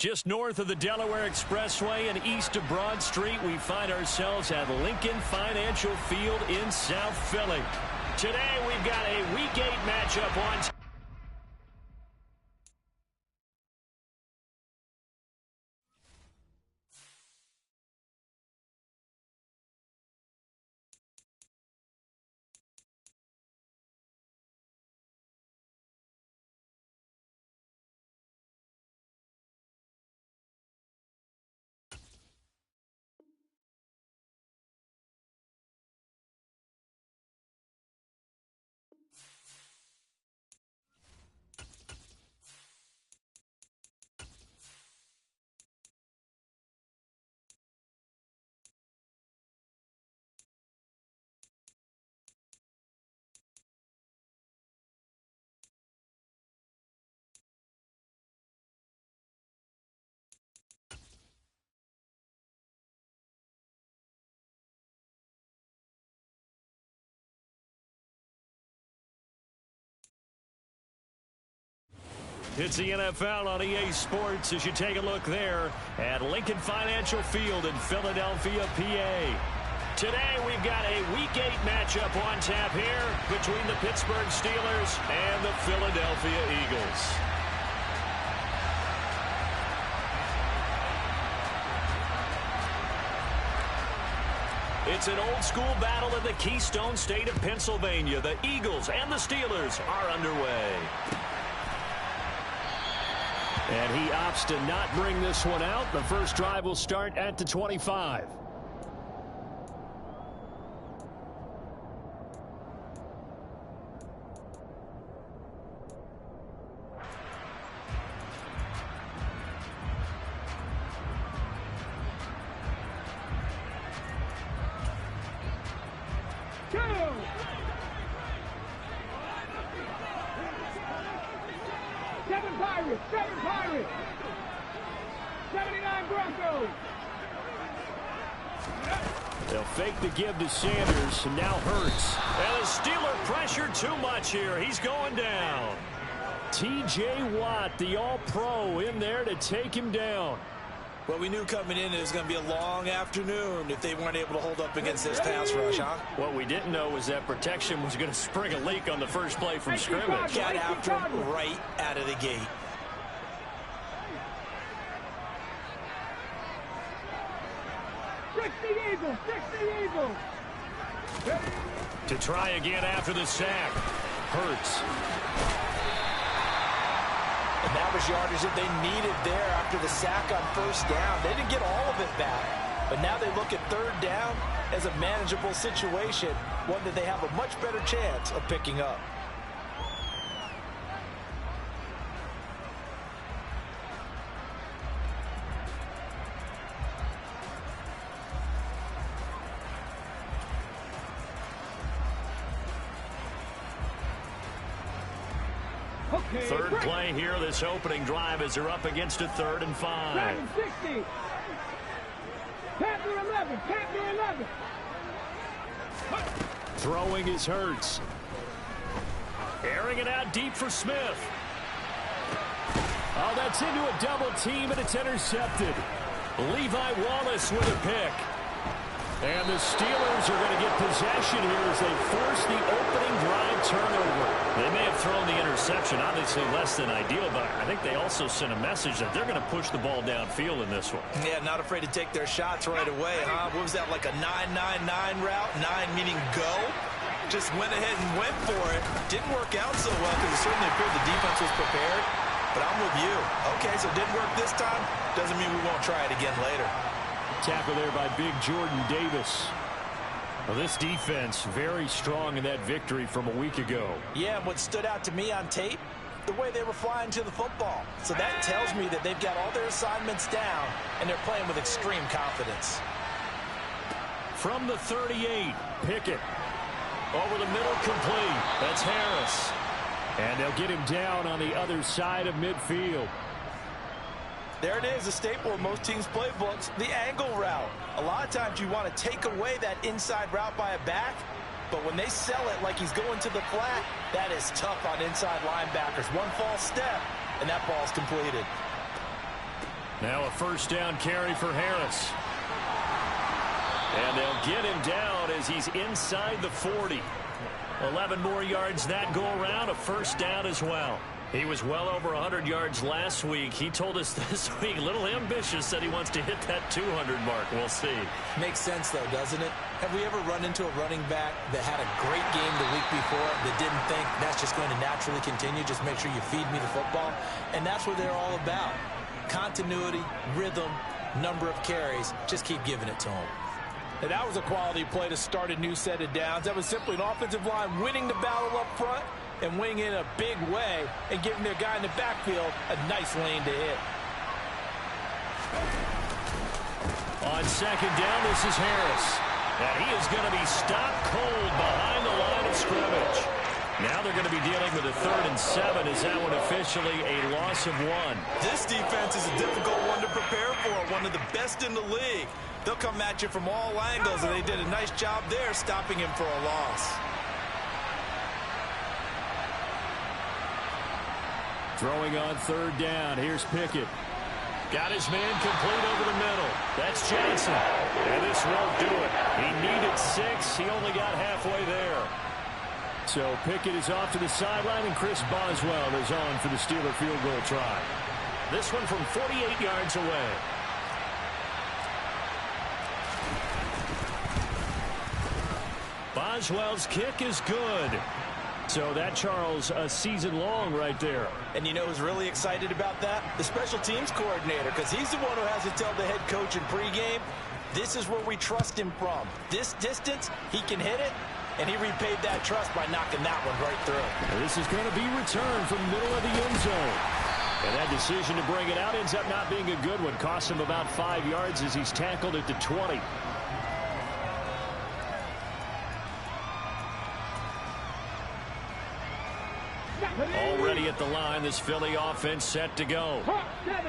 Just north of the Delaware Expressway and east of Broad Street, we find ourselves at Lincoln Financial Field in South Philly. Today, we've got a Week 8 matchup on. It's the NFL on EA Sports as you take a look there at Lincoln Financial Field in Philadelphia, PA. Today we've got a Week 8 matchup on tap here between the Pittsburgh Steelers and the Philadelphia Eagles. It's an old-school battle in the Keystone State of Pennsylvania. The Eagles and the Steelers are underway. And he opts to not bring this one out. The first drive will start at the 25. Seven Pirates. 79 Broncos. They'll fake the give to Sanders, and now Hurts. And the Steeler pressure too much here. He's going down. T.J. Watt, the All-Pro, in there to take him down. Well, we knew coming in it was going to be a long afternoon if they weren't able to hold up against this pass rush, huh? What we didn't know was that protection was going to spring a leak on the first play from scrimmage. Got after him right out of the gate. To try again after the sack. Hurts. And that was yardage that they needed there after the sack on first down. They didn't get all of it back. But now they look at third down as a manageable situation, one that they have a much better chance of picking up. Third play here, this opening drive as they're up against a 3rd and 5. 60. Panther 11. Panther 11. Throwing is Hurts. Airing it out deep for Smith. Oh, that's into a double team, and it's intercepted. Levi Wallace with a pick. And the Steelers are going to get possession here as they force the opening drive turnover. They may have thrown the interception, obviously less than ideal, but I think they also sent a message that they're going to push the ball downfield in this one. Yeah, not afraid to take their shots right away, huh? What was that, like a 9-9-9 route? 9 meaning go? Just went ahead and went for it. Didn't work out so well because it certainly appeared the defense was prepared. But I'm with you. Okay, so it didn't work this time. Doesn't mean we won't try it again later. Tackle there by big Jordan Davis. Well, this defense very strong in that victory from a week ago. Yeah, and what stood out to me on tape, the way they were flying to the football. So that tells me that they've got all their assignments down, and they're playing with extreme confidence. From the 38, Pickett. Over the middle, complete. That's Harris. And they'll get him down on the other side of midfield. There it is, a staple of most teams' playbooks, the angle route. A lot of times you want to take away that inside route by a back, but when they sell it like he's going to the flat, that is tough on inside linebackers. One false step, and that ball's completed. Now a first down carry for Harris. And they'll get him down as he's inside the 40. 11 more yards that go around, a first down as well. He was well over 100 yards last week. He told us this week, a little ambitious, said he wants to hit that 200 mark. We'll see. Makes sense, though, doesn't it? Have we ever run into a running back that had a great game the week before that didn't think that's just going to naturally continue? Just make sure you feed me the football. And that's what they're all about. Continuity, rhythm, number of carries. Just keep giving it to them. And that was a quality play to start a new set of downs. That was simply an offensive line winning the battle up front and winning in a big way and giving their guy in the backfield a nice lane to hit. On second down, this is Harris. And he is going to be stopped cold behind the line of scrimmage. Now they're going to be dealing with a 3rd and 7. Is that one officially a loss of 1? This defense is a difficult one to prepare for, one of the best in the league. They'll come at you from all angles, and they did a nice job there stopping him for a loss. Throwing on 3rd down. Here's Pickett. Got his man complete over the middle. That's Johnson. And this won't do it. He needed 6. He only got halfway there. So Pickett is off to the sideline, and Chris Boswell is on for the Steeler field goal try. This one from 48 yards away. Boswell's kick is good. So that, Charles, a season long right there. And you know who's really excited about that? The special teams coordinator, because he's the one who has to tell the head coach in pregame, this is where we trust him from. This distance, he can hit it, and he repaid that trust by knocking that one right through. And this is going to be returned from the middle of the end zone. And that decision to bring it out ends up not being a good one. Costs him about 5 yards as he's tackled at the 20. Already at the line, this Philly offense set to go.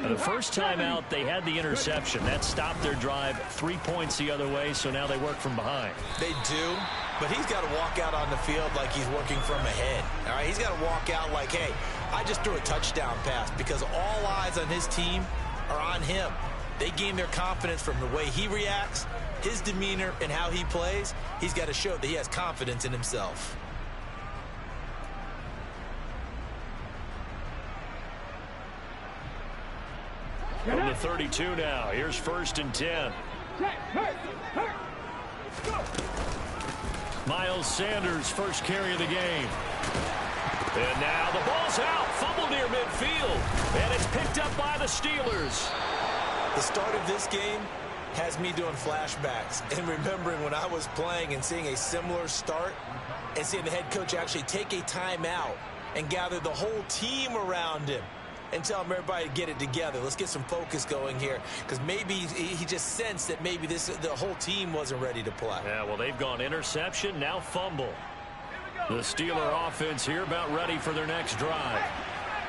The first time out, they had the interception. That stopped their drive 3 points the other way, so now they work from behind. They do, but he's got to walk out on the field like he's working from ahead. All right, he's got to walk out like, hey, I just threw a touchdown pass, because all eyes on his team are on him. They gain their confidence from the way he reacts, his demeanor, and how he plays. He's got to show that he has confidence in himself. From the 32 now, here's 1st and 10. Miles Sanders, first carry of the game. And now the ball's out, fumble near midfield, and it's picked up by the Steelers. The start of this game has me doing flashbacks and remembering when I was playing and seeing a similar start and seeing the head coach actually take a timeout and gather the whole team around him and tell him, everybody, to get it together. Let's get some focus going here, because maybe he just sensed that maybe the whole team wasn't ready to play. Yeah, well, they've gone interception, now fumble. The Steeler offense here about ready for their next drive.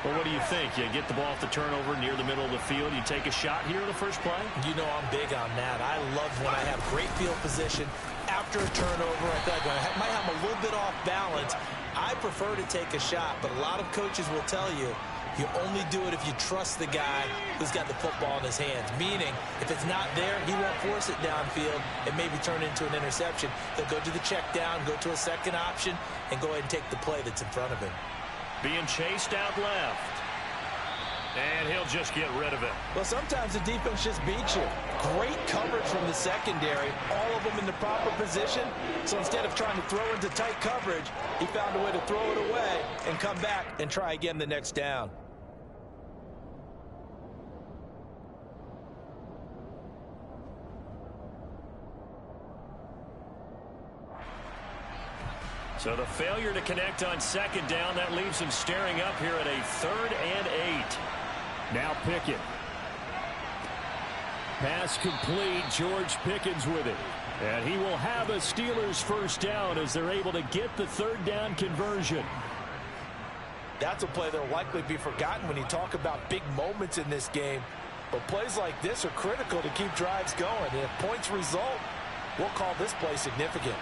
Well, what do you think? You get the ball off the turnover near the middle of the field. You take a shot here in the first play? You know I'm big on that. I love when I have great field position after a turnover. I feel like I might have a little bit off balance. I prefer to take a shot, but a lot of coaches will tell you, you only do it if you trust the guy who's got the football in his hands. Meaning, if it's not there, he won't force it downfield and maybe turn it into an interception. He'll go to the check down, go to a second option, and go ahead and take the play that's in front of him. Being chased out left. And he'll just get rid of it. Well, sometimes the defense just beats you. Great coverage from the secondary, all of them in the proper position. So instead of trying to throw into tight coverage, he found a way to throw it away and come back and try again the next down. So the failure to connect on second down, that leaves him staring up here at a 3rd and 8. Now Pickett. Pass complete. George Pickens with it. And he will have a Steelers first down as they're able to get the 3rd down conversion. That's a play that will likely be forgotten when you talk about big moments in this game. But plays like this are critical to keep drives going. And if points result, we'll call this play significant.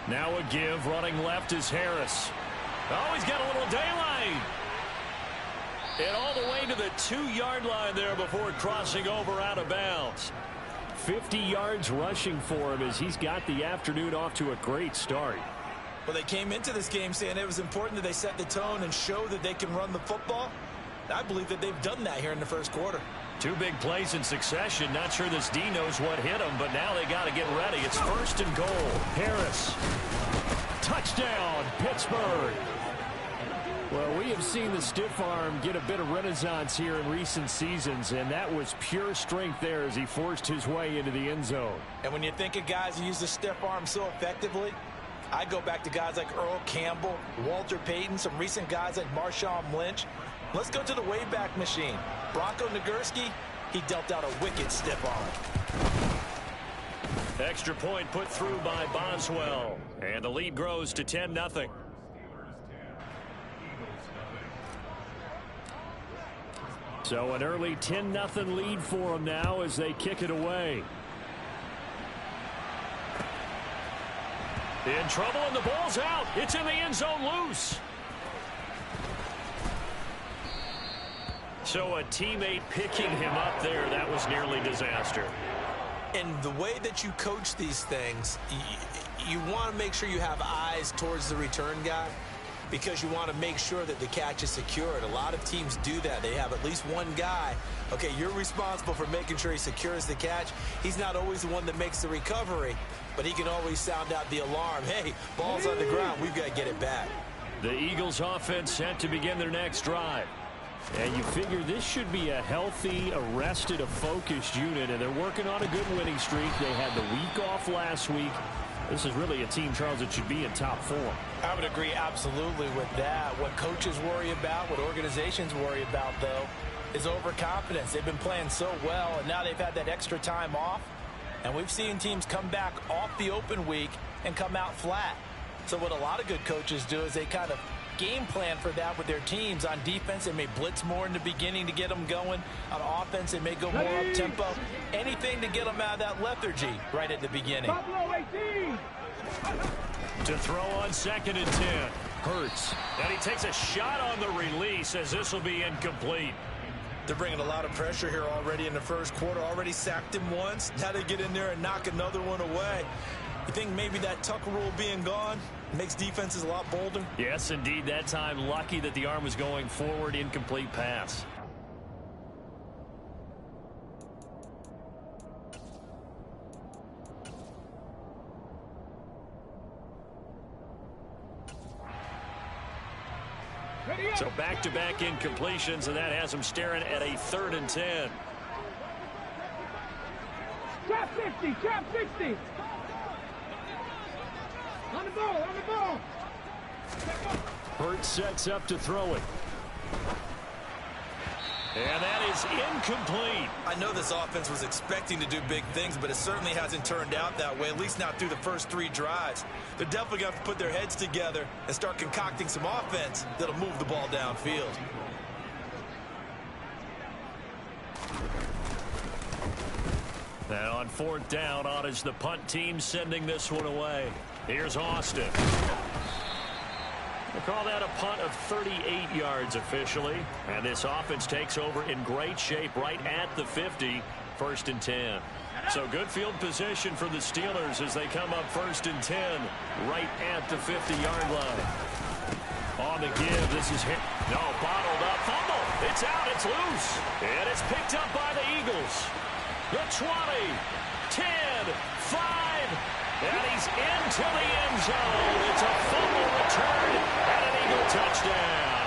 Now a give. Running left is Harris. Oh, he's got a little daylight. And all the way to the 2-yard line there before crossing over out of bounds. 50 yards rushing for him as he's got the afternoon off to a great start. Well, they came into this game saying it was important that they set the tone and show that they can run the football. I believe that they've done that here in the first quarter. 2 big plays in succession. Not sure this D knows what hit them, but now they got to get ready. It's 1st and goal. Harris. Touchdown, Pittsburgh. Well, we have seen the stiff arm get a bit of renaissance here in recent seasons, and that was pure strength there as he forced his way into the end zone. And when you think of guys who use the stiff arm so effectively, I go back to guys like Earl Campbell, Walter Payton, some recent guys like Marshawn Lynch. Let's go to the Wayback Machine. Bronco Nagurski, he dealt out a wicked stiff arm. Extra point put through by Boswell, and the lead grows to 10-0. So an early 10-0 lead for them now as they kick it away. In trouble, and the ball's out. It's in the end zone loose. So a teammate picking him up there, that was nearly disaster. And the way that you coach these things, you want to make sure you have eyes towards the return guy because you want to make sure that the catch is secured. A lot of teams do that. They have at least one guy. Okay, you're responsible for making sure he secures the catch. He's not always the one that makes the recovery, but he can always sound out the alarm. Hey, ball's on the ground. We've got to get it back. The Eagles offense set to begin their next drive. And you figure this should be a healthy, arrested, a focused unit, and they're working on a good winning streak. They had the week off last week. This is really a team, Charles, that should be in top form. I would agree absolutely with that. What coaches worry about, what organizations worry about, though, is overconfidence. They've been playing so well, and now they've had that extra time off. And we've seen teams come back off the open week and come out flat. So what a lot of good coaches do is they kind of game plan for that with their teams. On defense, they may blitz more in the beginning to get them going. On offense, they may go more up-tempo. Anything to get them out of that lethargy right at the beginning. To throw on 2nd and 10. Hurts. And he takes a shot on the release as this will be incomplete. They're bringing a lot of pressure here already in the first quarter. Already sacked him once. Now they get in there and knock another one away. You think maybe that Tucker rule being gone makes defenses a lot bolder? Yes, indeed. That time, lucky that the arm was going forward. Incomplete pass. So back-to-back incompletions, and that has him staring at a 3rd and 10. Trap 60, trap 60. On the ball, on the ball. Hurts sets up to throw it. And that is incomplete. I know this offense was expecting to do big things, but it certainly hasn't turned out that way, at least not through the first 3 drives. They're definitely going to have to put their heads together and start concocting some offense that'll move the ball downfield. Now on 4th down, on is the punt team sending this one away. Here's Austin. They call that a punt of 38 yards officially. And this offense takes over in great shape right at the 50, 1st and 10. So good field position for the Steelers as they come up 1st and 10 right at the 50-yard line. On the give, this is hit. No, bottled up. Fumble. It's out. It's loose. And it's picked up by the Eagles. The 20, 10, 5. And he's into the end zone. It's a fumble return and an Eagle touchdown.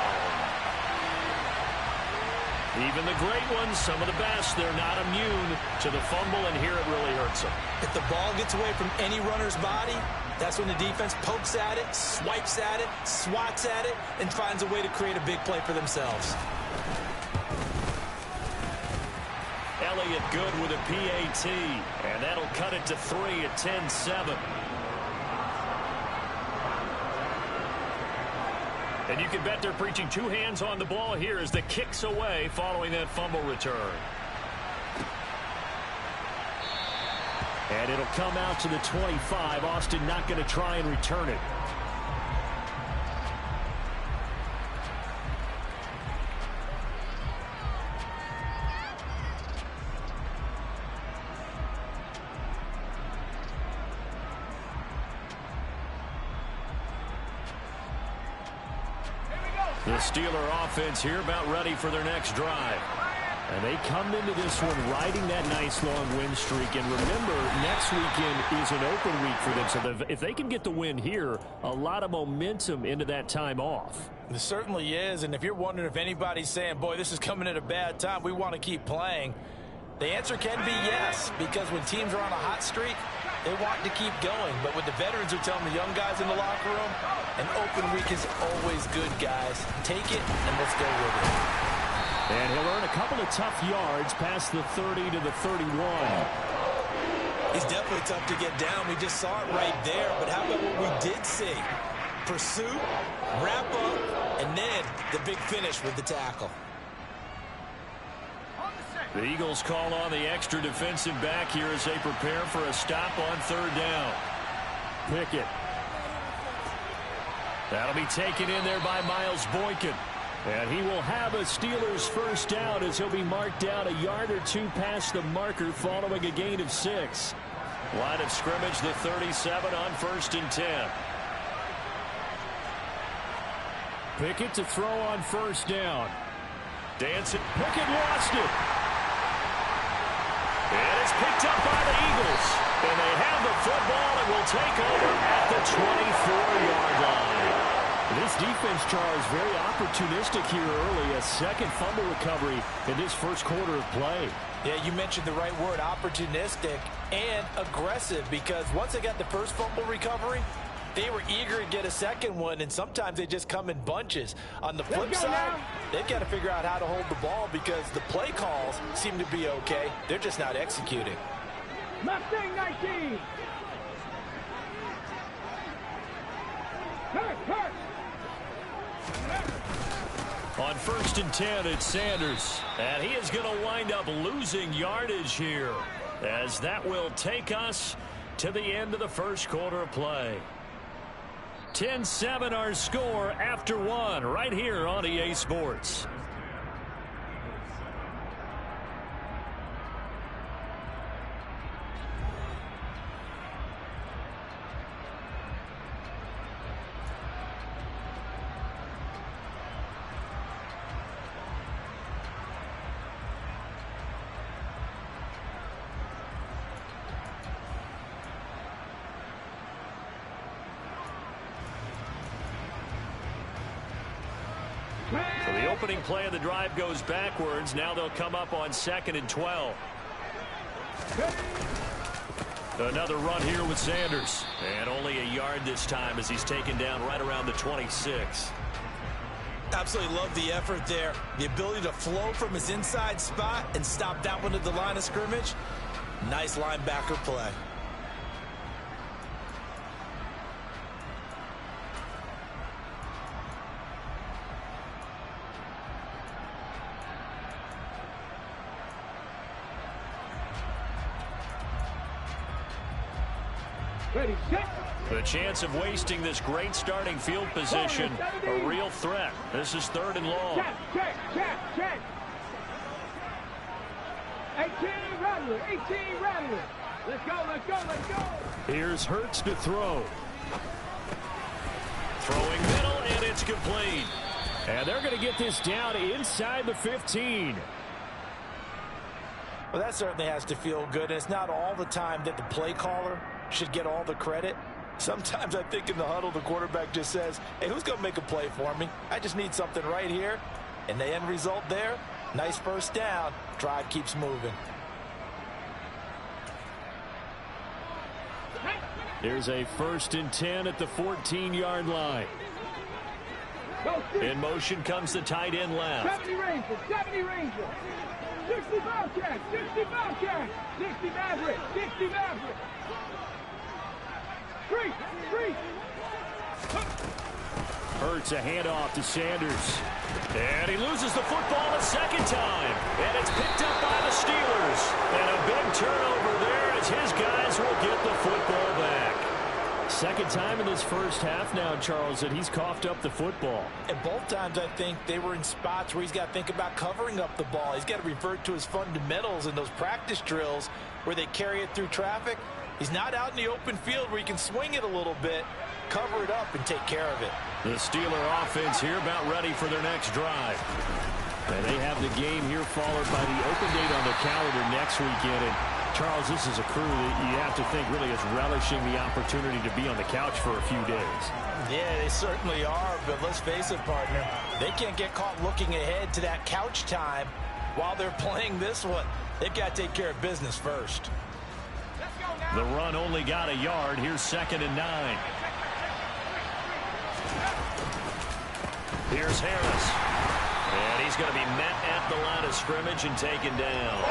Even the great ones, some of the best, they're not immune to the fumble, and here it really hurts them. If the ball gets away from any runner's body, that's when the defense pokes at it, swipes at it, swats at it, and finds a way to create a big play for themselves. Elliott good with a PAT, and that'll cut it to 3 at 10-7. And you can bet they're preaching 2 hands on the ball here as the kick's away following that fumble return. And it'll come out to the 25. Austin not going to try and return it. The Steeler offense here about ready for their next drive. And they come into this one riding that nice long win streak. And remember, next weekend is an open week for them. So if they can get the win here, a lot of momentum into that time off. It certainly is. And if you're wondering if anybody's saying, boy, this is coming at a bad time, we want to keep playing, the answer can be yes. Because when teams are on a hot streak, they want to keep going. But what the veterans are telling the young guys in the locker room, an open week is always good, guys. Take it and let's go with it. And he'll earn a couple of tough yards past the 30 to the 31. He's definitely tough to get down. We just saw it right there. But how about what we did see? Pursuit, wrap up, and then the big finish with the tackle. The Eagles call on the extra defensive back here as they prepare for a stop on third down. Pickett. That'll be taken in there by Miles Boykin. And he will have a Steelers first down as he'll be marked down a yard or two past the marker following a gain of 6. Line of scrimmage, the 37 on 1st and 10. Pickett to throw on first down. Dancing. Pickett lost it. And it's picked up by the Eagles. And they have the football and will take over at the 24-yard line. This defense, Charles, very opportunistic here early. A second fumble recovery in this first quarter of play. Yeah, you mentioned the right word, opportunistic and aggressive, because once they got the first fumble recovery, they were eager to get a second one, and sometimes they just come in bunches. On the flip side, they've got to figure out how to hold the ball because the play calls seem to be okay. They're just not executing. Mustang 19. Hurt. On 1st and 10, it's Sanders. And he is going to wind up losing yardage here, as that will take us to the end of the first quarter of play. 10-7 our score after 1 right here on EA Sports. So the opening play of the drive goes backwards. Now they'll come up on 2nd and 12. Another run here with Sanders. And only a yard this time as he's taken down right around the 26. Absolutely love the effort there. The ability to flow from his inside spot and stop that one at the line of scrimmage. Nice linebacker play. Ready, set. The chance of wasting this great starting field position, a real threat. This is 3rd and long. Check. 18 Rattler. Let's go. Here's Hurts to throw. Throwing middle, and it's complete. And they're going to get this down inside the 15. Well, that certainly has to feel good. And it's not all the time that the play caller should get all the credit. Sometimes I think in the huddle, the quarterback just says, hey, who's going to make a play for me? I just need something right here. And the end result there, nice first down. Drive keeps moving. Here's a 1st and 10 at the 14-yard line. In motion comes the tight end left. 70 Ranger. 60 Bobcat. 60 Maverick. Street. Hurts a handoff to Sanders. And he loses the football a second time. And it's picked up by the Steelers. And a big turnover there as his guys will get the football back. Second time in this first half now, Charles, that he's coughed up the football. And both times I think they were in spots where he's got to think about covering up the ball. He's got to revert to his fundamentals in those practice drills where they carry it through traffic. He's not out in the open field where he can swing it a little bit, cover it up, and take care of it. The Steeler offense here about ready for their next drive. And they have the game here followed by the open date on the calendar next weekend. And Charles, this is a crew that you have to think really is relishing the opportunity to be on the couch for a few days. Yeah, they certainly are, but let's face it, partner. They can't get caught looking ahead to that couch time while they're playing this one. They've got to take care of business first. The run only got a yard. Here's 2nd and 9. Here's Harris. And he's going to be met at the line of scrimmage and taken down.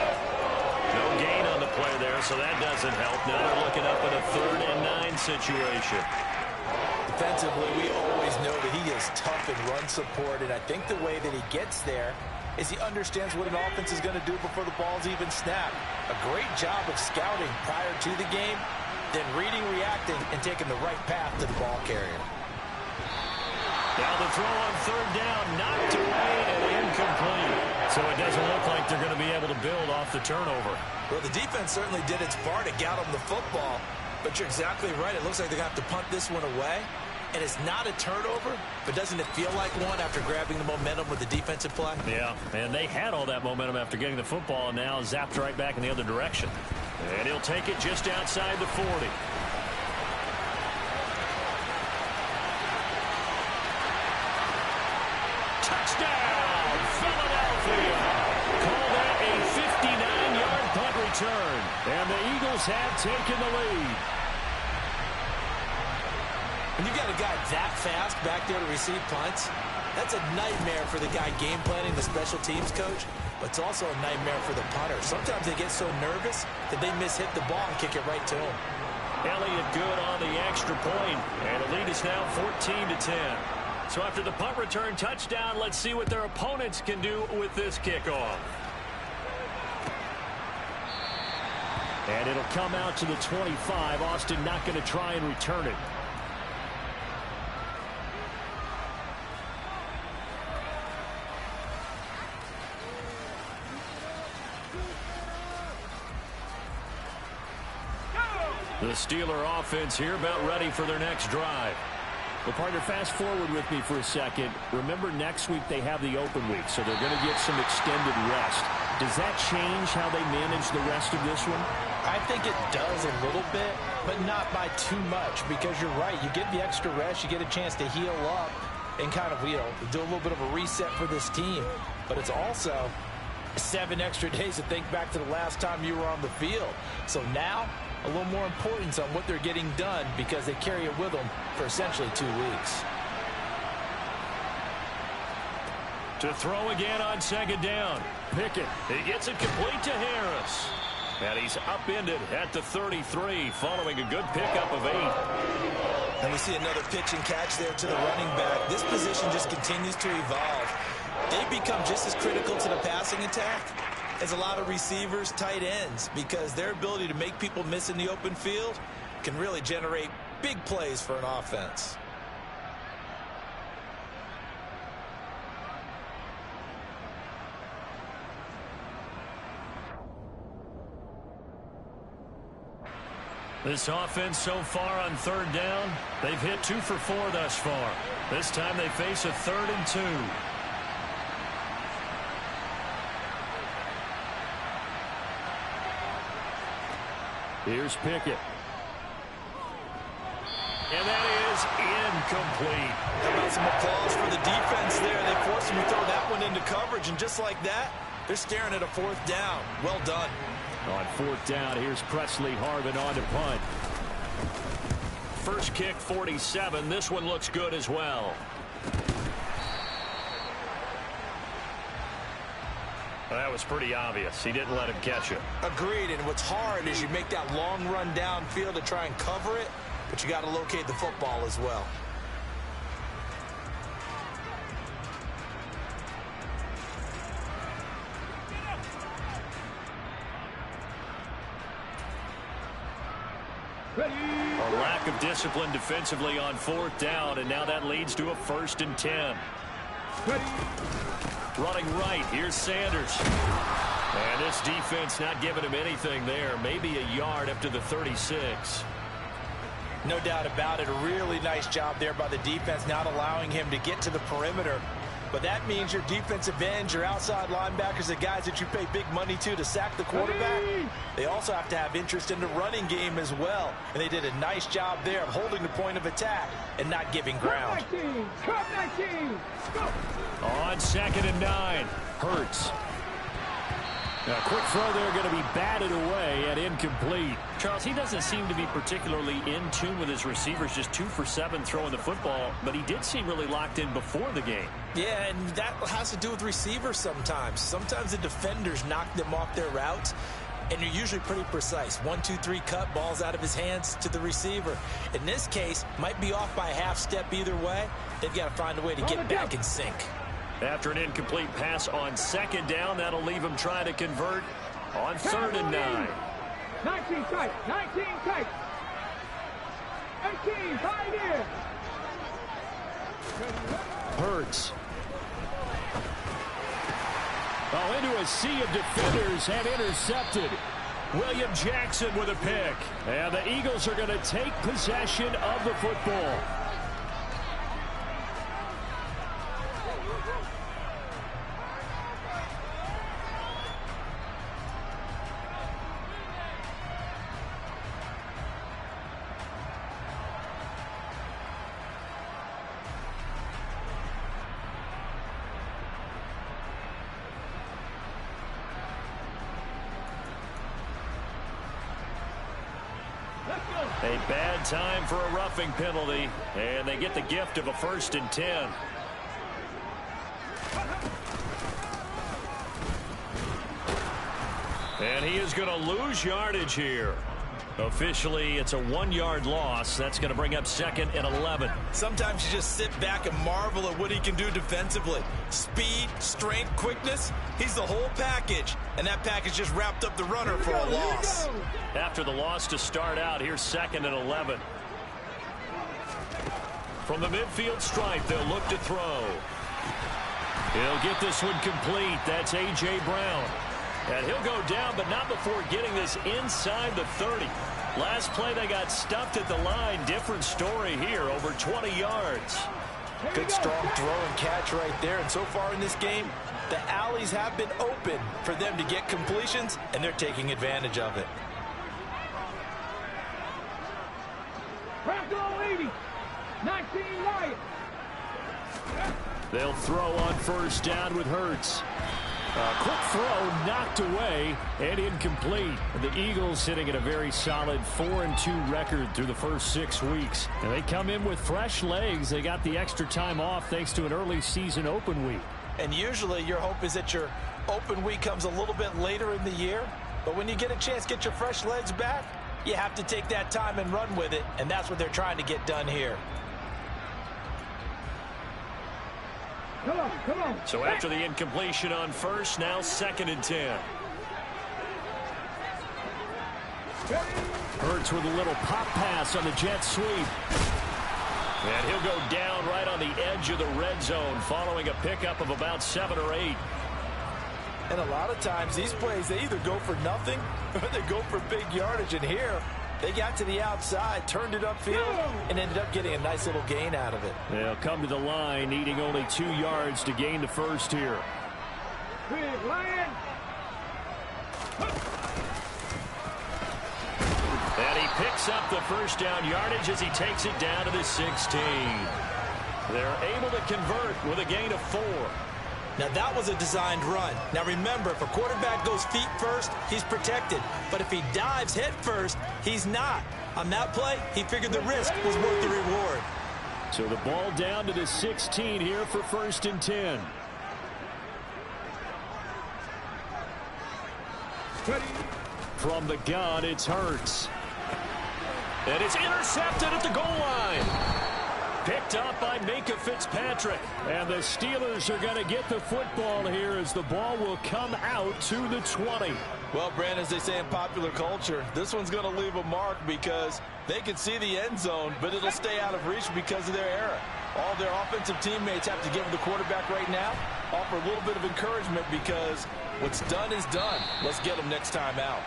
No gain on the play there, so that doesn't help. Now they're looking up at a 3rd and 9 situation. Defensively, we always know that he is tough in run support, and I think the way that he gets there is he understands what an offense is going to do before the ball's even snapped. A great job of scouting prior to the game, then reading, reacting, and taking the right path to the ball carrier. Now the throw on 3rd down, knocked away and incomplete. So it doesn't look like they're going to be able to build off the turnover. Well, the defense certainly did its part to get them the football, but you're exactly right. It looks like they're going to have to punt this one away. And it's not a turnover, but doesn't it feel like one after grabbing the momentum with the defensive play? Yeah, and they had all that momentum after getting the football, and now zapped right back in the other direction. And he'll take it just outside the 40. Touchdown, Philadelphia! Call that a 59-yard punt return. And the Eagles have taken the lead. When you got a guy that fast back there to receive punts, that's a nightmare for the guy game planning, the special teams coach, but it's also a nightmare for the punter. Sometimes they get so nervous that they mishit the ball and kick it right to him. Elliott good on the extra point, and the lead is now 14-10. So after the punt return touchdown, let's see what their opponents can do with this kickoff. And it'll come out to the 25. Austin not going to try and return it. The Steeler offense here about ready for their next drive. Well, partner, fast forward with me for a second. Remember, next week they have the open week, so they're going to get some extended rest. Does that change how they manage the rest of this one? I think it does a little bit, but not by too much, because you're right. You get the extra rest, you get a chance to heal up and kind of, do a little bit of a reset for this team. But it's also 7 extra days to think back to the last time you were on the field. So now, a little more importance on what they're getting done because they carry it with them for essentially 2 weeks. To throw again on 2nd down. Pickett. He gets it complete to Harris. And he's upended at the 33 following a good pickup of 8. And we see another pitch and catch there to the running back. This position just continues to evolve. They become just as critical to the passing attack as a lot of receivers, tight ends, because their ability to make people miss in the open field can really generate big plays for an offense. This offense so far on 3rd down, they've hit 2 for 4 thus far. This time they face a 3rd and 2. Here's Pickett. And that is incomplete. How about some applause for the defense there? They forced him to throw that one into coverage, and just like that, they're staring at a 4th down. Well done. On 4th down, here's Presley Harvin on to punt. First kick, 47. This one looks good as well. Well, that was pretty obvious. He didn't let him catch it. Agreed, and what's hard is you make that long run downfield to try and cover it, but you got to locate the football as well. A lack of discipline defensively on 4th down, and now that leads to a 1st and 10. Running right, here's Sanders. And this defense not giving him anything there. Maybe a yard up to the 36. No doubt about it. A really nice job there by the defense, not allowing him to get to the perimeter. But that means your defensive ends, your outside linebackers, the guys that you pay big money to sack the quarterback, they also have to have interest in the running game as well. And they did a nice job there of holding the point of attack and not giving ground. Cut 19. Go. On 2nd and 9, Hurts. A quick throw there going to be batted away and incomplete. Charles, he doesn't seem to be particularly in tune with his receivers, just 2 for 7 throwing the football, but he did seem really locked in before the game. Yeah, and that has to do with receivers sometimes. Sometimes the defenders knock them off their routes, and you're usually pretty precise. 1, 2, 3 cut, balls out of his hands to the receiver. In this case, might be off by a half step either way. They've got to find a way to get back in sync. After an incomplete pass on 2nd down, that'll leave him trying to convert on 3rd and 9. 19 tight. 19 tight. 18, 5 in. Hurts. Oh, into a sea of defenders and intercepted. William Jackson with a pick. And the Eagles are going to take possession of the football. A bad time for a roughing penalty, and they get the gift of a 1st and 10. And he is going to lose yardage here. Officially, it's a 1-yard loss. That's going to bring up 2nd and 11. Sometimes you just sit back and marvel at what he can do defensively. Speed, strength, quickness. He's the whole package. And that package just wrapped up the runner for a loss. After the loss to start out, here's 2nd and 11. From the midfield stripe, they'll look to throw. He'll get this one complete. That's A.J. Brown. And he'll go down, but not before getting this inside the 30. Last play, they got stuffed at the line. Different story here, over 20 yards. Good strong throw and catch right there. And so far in this game, the alleys have been open for them to get completions, and they're taking advantage of it. Bronco 80. 19 right. They'll throw on 1st down with Hurts. A quick throw knocked away and incomplete. The Eagles sitting at a very solid 4-2 record through the first 6 weeks. And they come in with fresh legs. They got the extra time off thanks to an early season open week. And usually your hope is that your open week comes a little bit later in the year. But when you get a chance to get your fresh legs back, you have to take that time and run with it. And that's what they're trying to get done here. Come on. So after the incompletion on 1st, now 2nd and 10. Hurts with a little pop pass on the jet sweep. And he'll go down right on the edge of the red zone following a pickup of about 7 or 8. And a lot of times these plays, they either go for nothing or they go for big yardage. And here, they got to the outside, turned it upfield, and ended up getting a nice little gain out of it. They'll come to the line, needing only 2 yards to gain the 1st here. Big Lion. And he picks up the 1st down yardage as he takes it down to the 16. They're able to convert with a gain of 4. Now, that was a designed run. Now, remember, if a quarterback goes feet first, he's protected. But if he dives head first, he's not. On that play, he figured the risk was worth the reward. So the ball down to the 16 here for 1st and 10. From the gun, it's Hurts. And it's intercepted at the goal line. Picked up by Minka Fitzpatrick. And the Steelers are going to get the football here as the ball will come out to the 20. Well, Brandon, as they say in popular culture, this one's going to leave a mark because they can see the end zone, but it'll stay out of reach because of their error. All their offensive teammates have to give the quarterback right now, offer a little bit of encouragement because What's done is done. Let's get him next time out.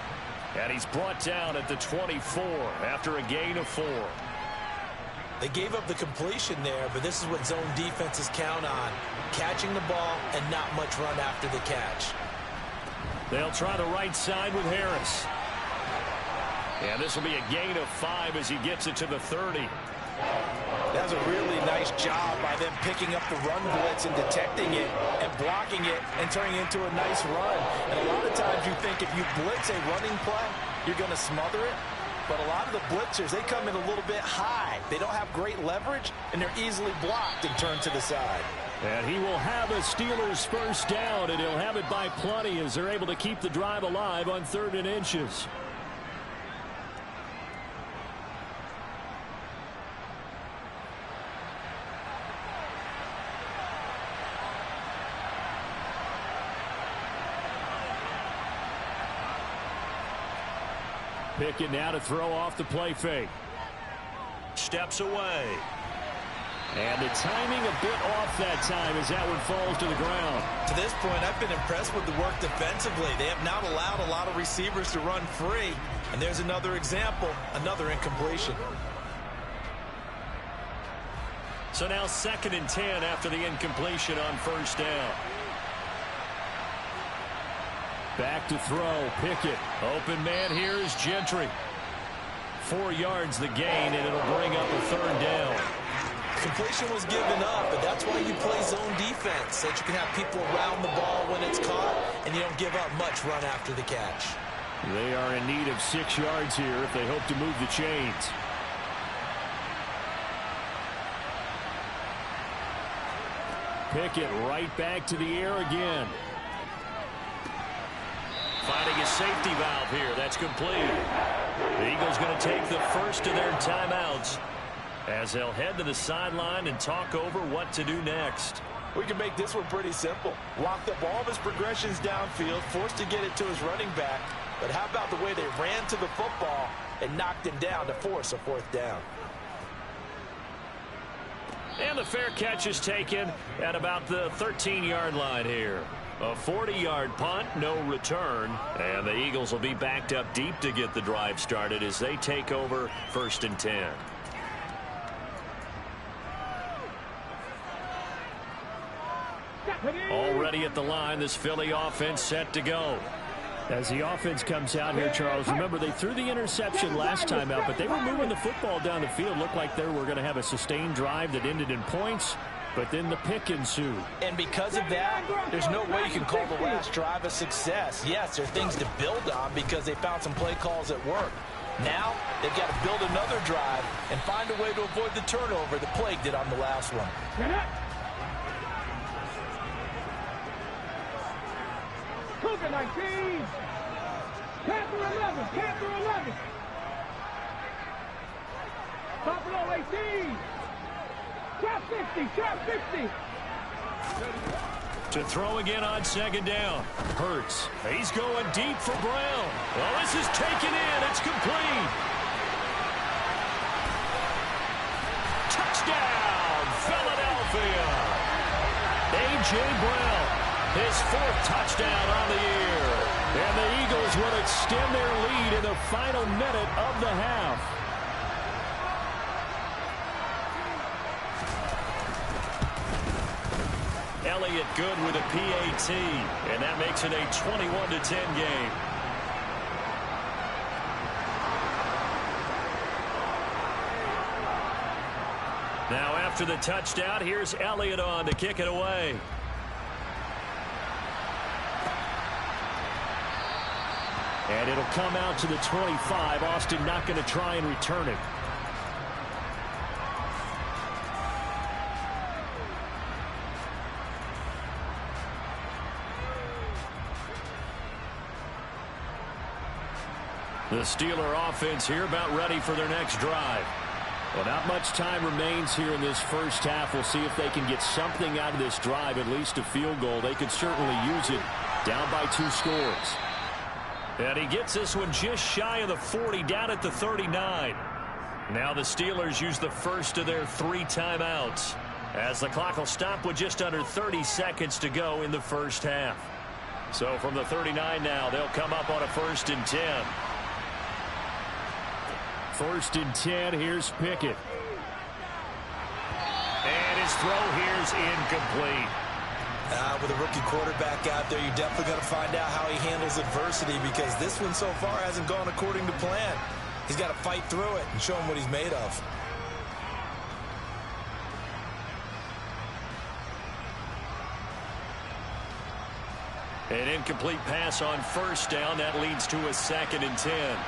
And he's brought down at the 24 after a gain of 4. They gave up the completion there, but this is what zone defenses count on. Catching the ball and not much run after the catch. They'll try the right side with Harris. And this will be a gain of 5 as he gets it to the 30. That was a really nice job by them picking up the run blitz and detecting it and blocking it and turning it into a nice run. And a lot of times you think if you blitz a running play, you're going to smother it. But a lot of the blitzers, they come in a little bit high. They don't have great leverage, and they're easily blocked and turned to the side. And he will have a Steelers first down, and he'll have it by plenty as they're able to keep the drive alive on 3rd and inches. Pickett now to throw off the play fake. Steps away. And the timing a bit off that time as that one falls to the ground. To this point, I've been impressed with the work defensively. They have not allowed a lot of receivers to run free. And there's another example, another incompletion. So now 2nd and 10 after the incompletion on 1st down. Back to throw, Pickett. Open man here is Gentry. 4 yards the gain, and it'll bring up a 3rd down. Completion was given up, but that's why you play zone defense, so that you can have people around the ball when it's caught, and you don't give up much run after the catch. They are in need of 6 yards here if they hope to move the chains. Pickett right back to the air again. Finding a safety valve here. That's complete. The Eagles going to take the first of their timeouts as they'll head to the sideline and talk over what to do next. We can make this one pretty simple. Locked up all of his progressions downfield, forced to get it to his running back. But how about the way they ran to the football and knocked him down to force a 4th down? And the fair catch is taken at about the 13-yard line here. A 40-yard punt, no return. And the Eagles will be backed up deep to get the drive started as they take over 1st and 10. Already at the line, this Philly offense set to go. As the offense comes out here, Charles, remember they threw the interception last time out, but they were moving the football down the field. Looked like they were going to have a sustained drive that ended in points, but then the pick ensued. And because of that, there's no way you can call the last drive a success. Yes, there are things to build on because they found some play calls at work. Now, they've got to build another drive and find a way to avoid the turnover that plagued it on the last one. Cougar 19. Panther 11. Panther 11. Buffalo 18. Trap 50. Trap 50. To throw again on 2nd down. Hurts. He's going deep for Brown. Well, this is taken in. It's complete. Touchdown, Philadelphia. A.J. Brown, his 4th touchdown on the year. And the Eagles will extend their lead in the final minute of the half. Elliott good with a PAT, and that makes it a 21-10 game. Now after the touchdown, here's Elliott on to kick it away. And it'll come out to the 25. Austin not going to try and return it. The Steeler offense here about ready for their next drive. Well, not much time remains here in this first half. We'll see if they can get something out of this drive, at least a field goal. They could certainly use it down by 2 scores. And he gets this one just shy of the 40, down at the 39. Now the Steelers use the first of their 3 timeouts as the clock will stop with just under 30 seconds to go in the first half. So from the 39 now, they'll come up on a 1st and 10. 1st and 10, here's Pickett. And his throw here's incomplete. With a rookie quarterback out there, you're definitely going to find out how he handles adversity, because this one so far hasn't gone according to plan. He's got to fight through it and show him what he's made of. An incomplete pass on 1st down. That leads to a 2nd and 10.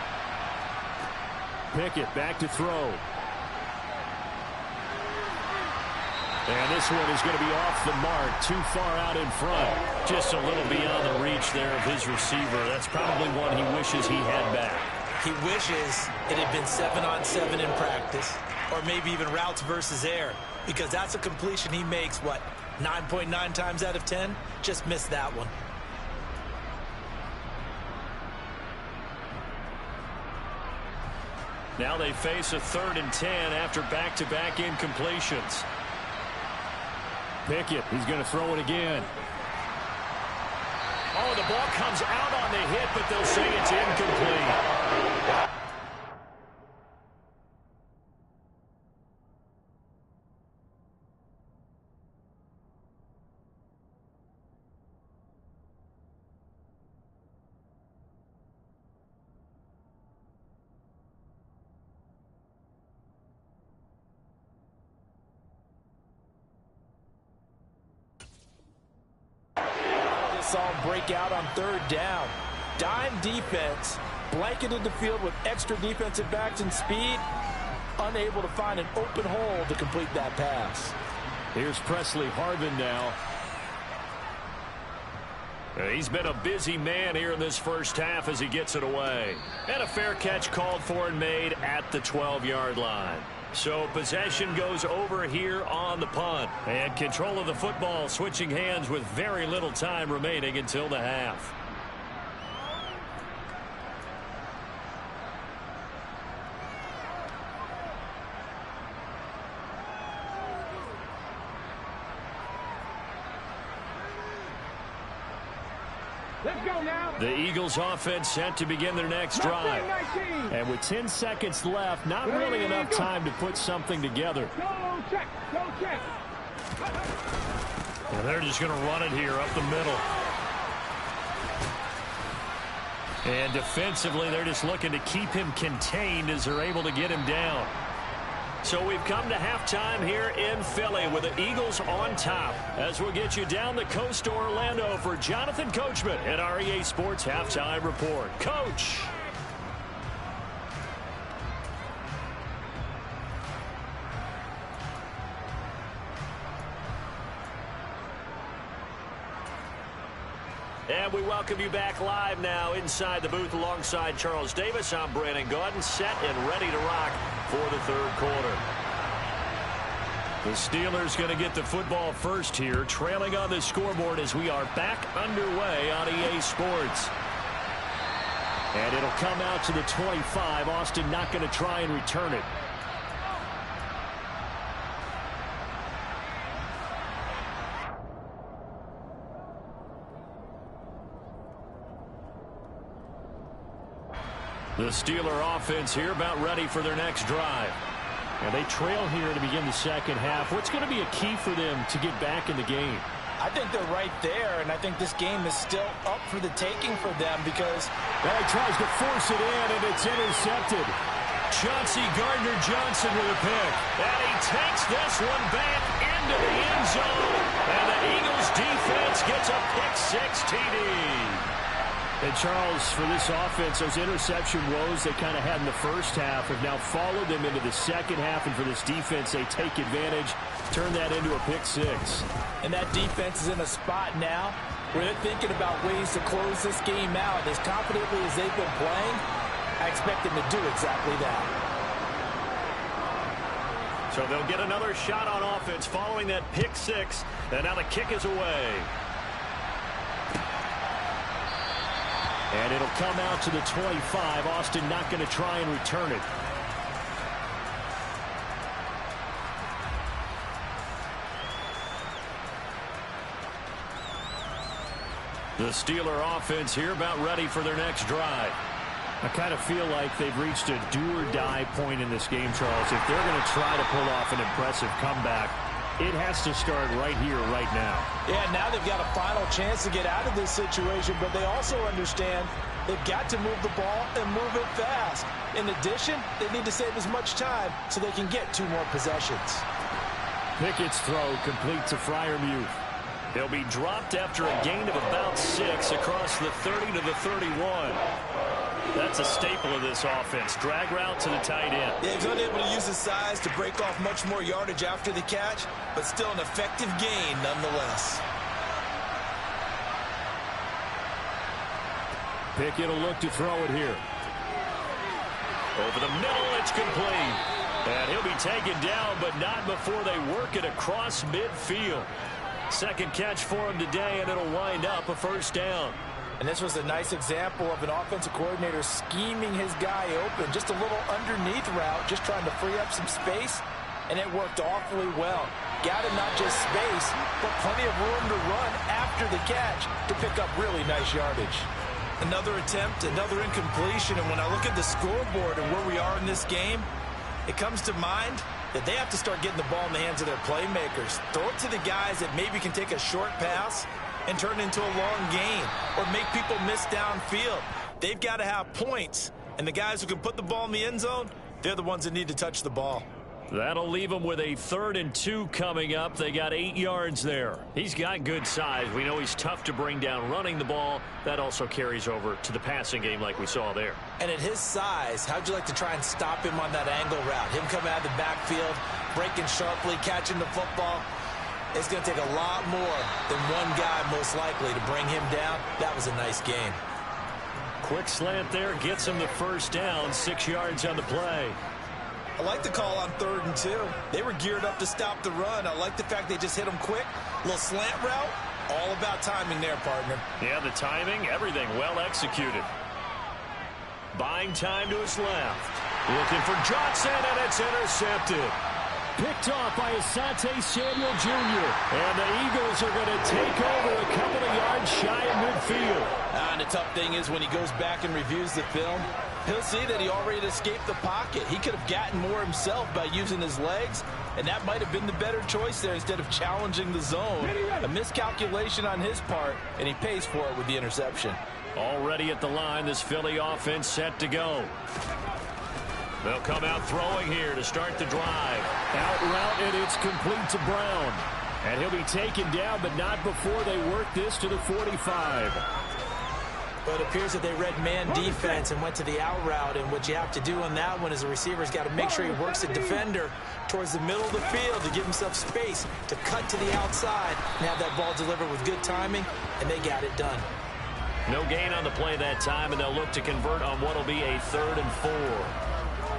Pickett back to throw. And this one is going to be off the mark, too far out in front. Just a little beyond the reach there of his receiver. That's probably one he wishes he had back. He wishes it had been 7-on-7 in practice, or maybe even routes versus air, because that's a completion he makes, what, 9.9 times out of 10? Just missed that one. Now they face a 3rd and 10 after back-to-back incompletions. Pickett, he's going to throw it again. Oh, the ball comes out on the hit, but they'll say it's incomplete. Saw him break out on 3rd down. Dime defense, blanketed the field with extra defensive backs and speed, unable to find an open hole to complete that pass. Here's Presley Harvin now. He's been a busy man here in this first half as he gets it away. And a fair catch called for and made at the 12-yard line. So possession goes over here on the punt. And control of the football switching hands with very little time remaining until the half. Let's go now. The Eagles offense set to begin their next drive. 19. And with 10 seconds left, not really enough time to put something together. Go check. Go check. And they're just going to run it here up the middle. And defensively, they're just looking to keep him contained as they're able to get him down. So we've come to halftime here in Philly with the Eagles on top. As we'll get you down the coast to Orlando for Jonathan Coachman at our EA Sports Halftime Report. Coach. And we welcome you back live now inside the booth alongside Charles Davis. I'm Brandon Gaudin, set and ready to rock for the 3rd quarter. The Steelers going to get the football first here, trailing on the scoreboard as we are back underway on EA Sports. And it'll come out to the 25. Austin not going to try and return it. The Steeler offense here about ready for their next drive. And they trail here to begin the second half. What's going to be a key for them to get back in the game? I think they're right there, and I think this game is still up for the taking for them because he tries to force it in, and it's intercepted. Chauncey Gardner-Johnson with a pick. And he takes this one back into the end zone. And the Eagles defense gets a pick-6 TD. And, Charles, for this offense, those interception woes they kind of had in the first half have now followed them into the second half. And for this defense, they take advantage, turn that into a pick-6. And that defense is in a spot now where they're thinking about ways to close this game out. As confidently as they've been playing, I expect them to do exactly that. So they'll get another shot on offense following that pick-6. And now the kick is away. And it'll come out to the 25. Austin not going to try and return it. The Steeler offense here about ready for their next drive. I kind of feel like they've reached a do-or-die point in this game, Charles. If they're going to try to pull off an impressive comeback, it has to start right here, right now. Yeah, now they've got a final chance to get out of this situation, but they also understand they've got to move the ball and move it fast. In addition, they need to save as much time so they can get 2 more possessions. Pickett's throw complete to Freiermuth. They'll be dropped after a gain of about 6 across the 30 to the 31. That's a staple of this offense. Drag route to the tight end. Yeah, he's unable to use his size to break off much more yardage after the catch, but still an effective gain nonetheless. Pickett will look to throw it here. Over the middle, it's complete. And he'll be taken down, but not before they work it across midfield. Second catch for him today, and it'll wind up a first down. And this was a nice example of an offensive coordinator scheming his guy open. Just a little underneath route, just trying to free up some space, and it worked awfully well. Got him not just space, but plenty of room to run after the catch to pick up really nice yardage. Another attempt, another incompletion, and when I look at the scoreboard and where we are in this game, it comes to mind that they have to start getting the ball in the hands of their playmakers. Throw it to the guys that maybe can take a short pass and turn it into a long gain or make people miss downfield. They've got to have points, and the guys who can put the ball in the end zone, they're the ones that need to touch the ball. That'll leave them with a 3rd and 2 coming up. They got 8 yards there. He's got good size. We know he's tough to bring down running the ball. That also carries over to the passing game like we saw there. And at his size, how'd you like to try and stop him on that angle route? Him coming out of the backfield, breaking sharply, catching the football. It's going to take a lot more than one guy most likely to bring him down. That was a nice game. Quick slant there gets him the first down. 6 yards on the play. I like the call on 3rd and 2. They were geared up to stop the run. I like the fact they just hit them quick. A little slant route. All about timing there, partner. Yeah, the timing, everything well executed. Buying time to his left. Looking for Johnson, and it's intercepted. Picked off by Asante Samuel Jr. And the Eagles are going to take over a couple of yards shy of midfield. And the tough thing is when he goes back and reviews the film, he'll see that he already escaped the pocket. He could have gotten more himself by using his legs, and that might have been the better choice there instead of challenging the zone. A miscalculation on his part, and he pays for it with the interception. Already at the line, this Philly offense set to go. They'll come out throwing here to start the drive. Out route, and it's complete to Brown. And he'll be taken down, but not before they work this to the 45. But it appears that they read man defense and went to the out route, and what you have to do on that one is the receiver's got to make sure he works the defender towards the middle of the field to give himself space to cut to the outside and have that ball delivered with good timing, and they got it done. No gain on the play that time, and they'll look to convert on what will be a 3rd and 4.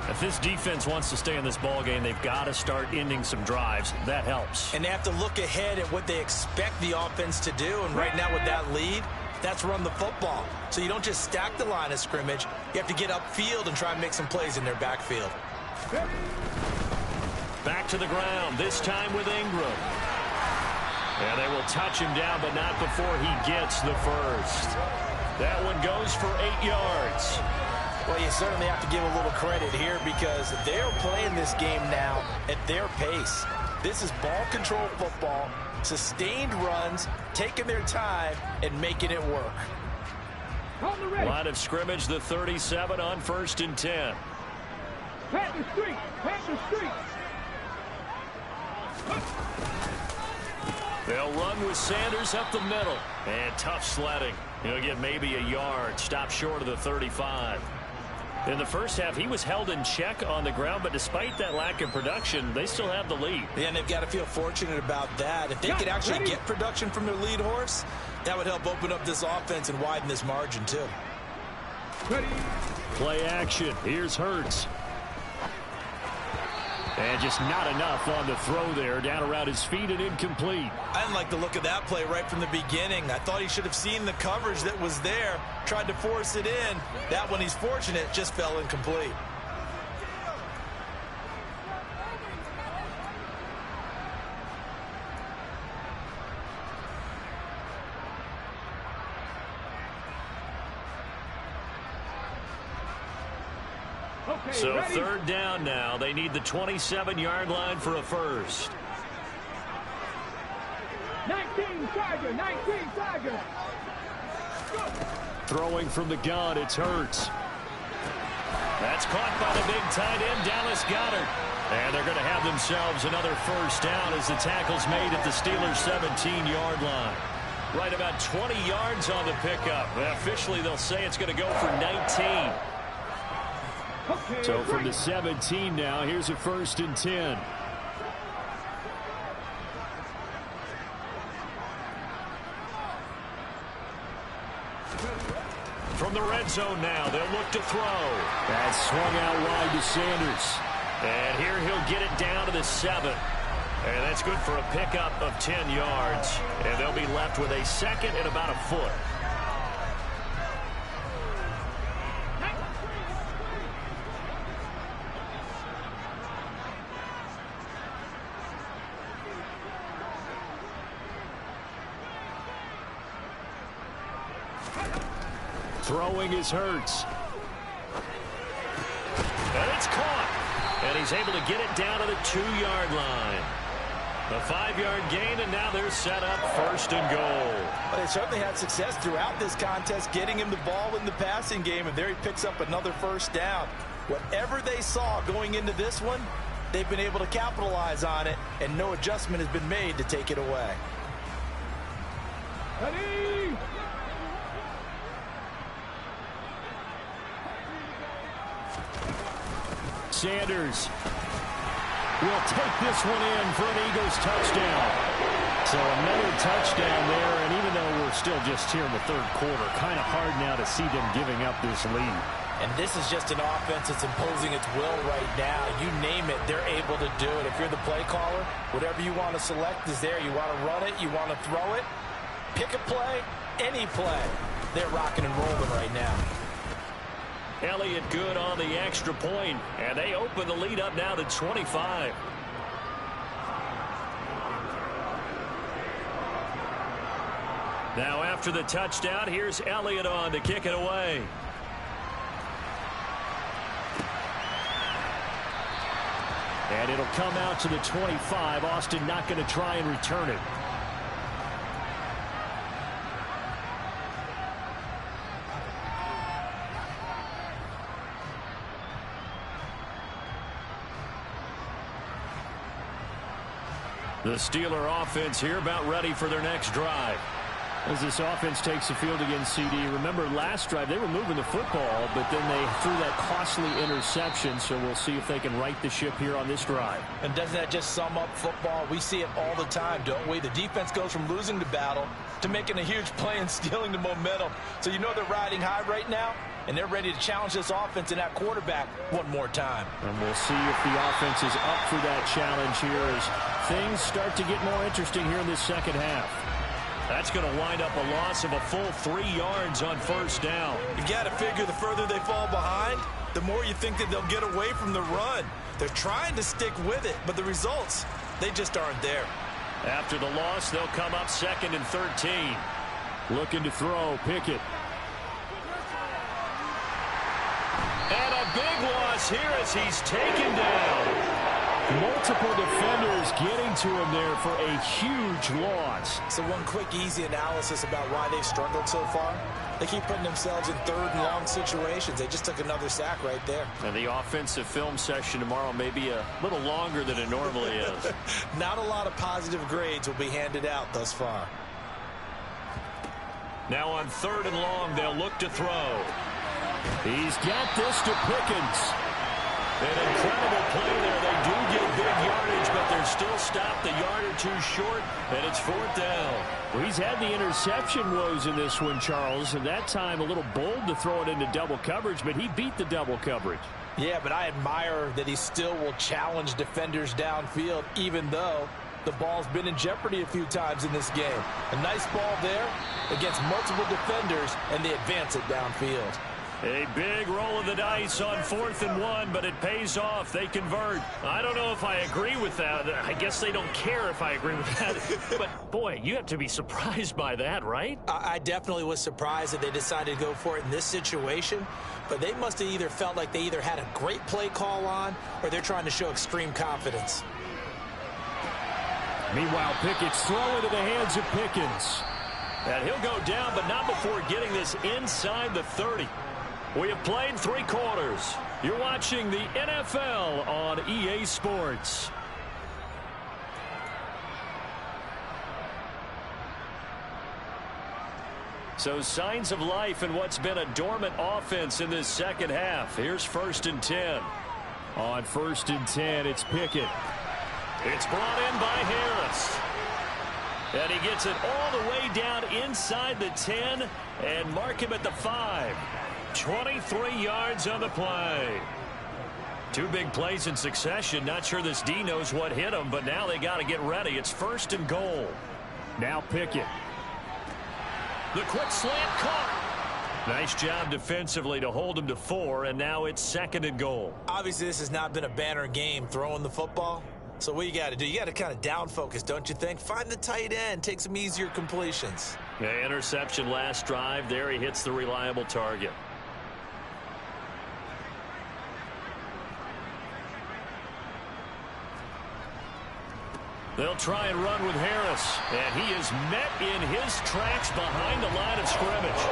If this defense wants to stay in this ball game, they've got to start ending some drives. That helps. And they have to look ahead at what they expect the offense to do, and right now with that lead, that's run the football. So you don't just stack the line of scrimmage. You have to get upfield and try and make some plays in their backfield. Back to the ground, this time with Ingram. And they will touch him down, but not before he gets the first. That one goes for 8 yards. Well, you certainly have to give a little credit here because they're playing this game now at their pace. This is ball control football, sustained runs, taking their time, and making it work. Line of scrimmage, the 37 on 1st and 10. Pat the street! Pat the street! They'll run with Sanders up the middle. And tough sledding. He'll get maybe a yard. Stop short of the 35. In the first half, he was held in check on the ground, but despite that lack of production, they still have the lead. Yeah, and they've got to feel fortunate about that. If they could actually get production from their lead horse, that would help open up this offense and widen this margin, too. Play action. Here's Hurts. And just not enough on the throw there. Down around his feet and incomplete. I didn't like the look of that play right from the beginning. I thought he should have seen the coverage that was there, tried to force it in. That one, he's fortunate, just fell incomplete. Okay, So ready? third down now. They need the 27-yard line for a first. 19 Tiger, 19 Tiger. Throwing from the gun, it's Hurts. That's caught by the big tight end, Dallas Goedert. And they're going to have themselves another first down as the tackle's made at the Steelers' 17-yard line. Right about 20 yards on the pickup. Officially, they'll say it's going to go for 19. Okay, So from the 17 now, here's a 1st and 10. From the red zone now, they'll look to throw. That's swung out wide to Sanders. And here he'll get it down to the 7. And that's good for a pickup of 10 yards. And they'll be left with a 2nd and about a foot. Throwing is Hurts. And it's caught. And he's able to get it down to the 2-yard line. A 5-yard gain, and now they're set up 1st and goal. Well, they certainly had success throughout this contest, getting him the ball in the passing game, and there he picks up another first down. Whatever they saw going into this one, they've been able to capitalize on it, and no adjustment has been made to take it away. Ready? Sanders will take this one in for an Eagles touchdown. So another touchdown there, and even though we're still just here in the 3rd quarter, kind of hard now to see them giving up this lead. And this is just an offense that's imposing its will right now. You name it, they're able to do it. If you're the play caller, whatever you want to select is there. You want to run it, you want to throw it, pick a play, any play. They're rocking and rolling right now. Elliott good on the extra point, and they open the lead up now to 25. Now after the touchdown, here's Elliott on to kick it away. And it'll come out to the 25. Austin not going to try and return it. The Steeler offense here about ready for their next drive. As this offense takes the field against CD, remember last drive they were moving the football, but then they threw that costly interception, so we'll see if they can right the ship here on this drive. And doesn't that just sum up football? We see it all the time, don't we? The defense goes from losing the battle to making a huge play and stealing the momentum. So you know they're riding high right now, and they're ready to challenge this offense and that quarterback one more time. And we'll see if the offense is up for that challenge here as things start to get more interesting here in this second half. That's going to wind up a loss of a full 3 yards on 1st down. You've got to figure the further they fall behind, the more you think that they'll get away from the run. They're trying to stick with it, but the results, they just aren't there. After the loss, they'll come up 2nd and 13. Looking to throw, Pickett. And a big loss here as he's taken down. Multiple defenders getting to him there for a huge loss. So one quick, easy analysis about why they've struggled so far. They keep putting themselves in 3rd and long situations. They just took another sack right there. And the offensive film session tomorrow may be a little longer than it normally is. Not a lot of positive grades will be handed out thus far. Now on 3rd and long, they'll look to throw. He's got this to Pickens. An incredible play there. They do get big yardage, but they're still stopped a yard or two short, and it's 4th down. Well, he's had the interception woes in this one, Charles, and that time a little bold to throw it into double coverage, but he beat the double coverage. Yeah, but I admire that he still will challenge defenders downfield, even though the ball's been in jeopardy a few times in this game. A nice ball there against multiple defenders, and they advance it downfield. A big roll of the dice on 4th and 1, but it pays off. They convert. I don't know if I agree with that. I guess they don't care if I agree with that. But, boy, you have to be surprised by that, right? I definitely was surprised that they decided to go for it in this situation, but they must have either felt like they either had a great play call on or they're trying to show extreme confidence. Meanwhile, Pickett's throw into the hands of Pickens. And he'll go down, but not before getting this inside the 30. We have played 3 quarters. You're watching the NFL on EA Sports. So signs of life in what's been a dormant offense in this second half. Here's 1st and 10. On 1st and 10, it's Pickett. It's brought in by Harris. And he gets it all the way down inside the 10 and mark him at the 5. 23 yards on the play. 2 big plays in succession. Not sure this D knows what hit him, but now they got to get ready. It's 1st and goal. Now Pickett. The quick slant caught. Nice job defensively to hold him to 4, and now it's 2nd and goal. Obviously, this has not been a banner game throwing the football. So what you got to do, you got to kind of down focus, don't you think? Find the tight end, take some easier completions. Yeah, interception last drive. There he hits the reliable target. They'll try and run with Harris, and he is met in his tracks behind the line of scrimmage.